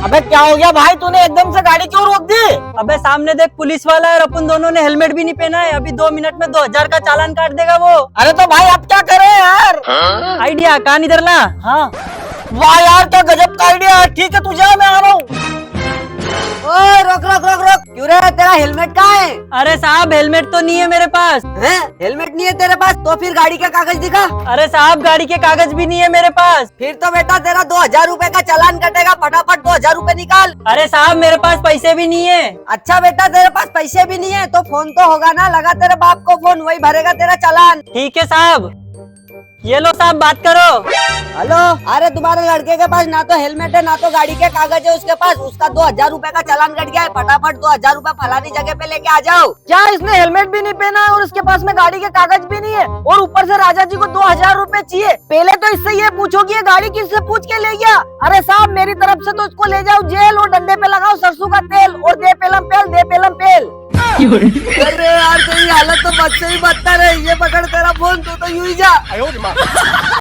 अबे क्या हो गया भाई, तूने एकदम से गाड़ी क्यों रोक दी? अबे सामने देख पुलिस वाला है और अपन दोनों ने हेलमेट भी नहीं पहना है। अभी 2 मिनट में 2000 का चालान काट देगा वो। अरे तो भाई अब क्या करे यार? आइडिया कान इधर ला। हाँ वाह यार, क्या गजब का आइडिया है। ठीक है तू जा, मैं आ रहा हूँ। ओए रोक रोक रोक रोक, क्यों रे? तेरा हेलमेट कहाँ है? अरे साहब हेलमेट तो नहीं है मेरे पास। हैं? हेलमेट नहीं है तेरे पास तो फिर गाड़ी का कागज दिखा। अरे साहब गाड़ी के कागज भी नहीं है मेरे पास। फिर तो बेटा तेरा 2000 रूपए का चालान कटेगा, फटाफट 2000 रूपए निकाल। अरे साहब मेरे पास पैसे भी नहीं है। अच्छा बेटा तेरे पास पैसे भी नहीं है तो फोन तो होगा ना, लगा तेरे बाप को फोन, वही भरेगा तेरा चालान। ठीक है साहब, ये लो साहब बात करो। हेलो, अरे तुम्हारे लड़के के पास ना तो हेलमेट है ना तो गाड़ी के कागज है उसके पास, उसका 2000 रूपए का चालान कट गया है, फटाफट 2000 रूपए फलानी जगह पे लेके आ जाओ। क्या इसने हेलमेट भी नहीं पहना है और उसके पास में गाड़ी के कागज भी नहीं है और ऊपर से राजा जी को 2000 रूपए चाहिए? पहले तो इससे ये पूछो कि ये गाड़ी किससे पूछ के ले गया। अरे साहब मेरी तरफ से तो इसको ले जाओ जेल और डंडे पे लगाओ सरसों का तेल और दे पेलम पेल, दे पेलम पेल। अरे यार तेरी हालत तो बद से ही बदतर है, ये पकड़ तेरा फोन, तू तो यूं ही जा।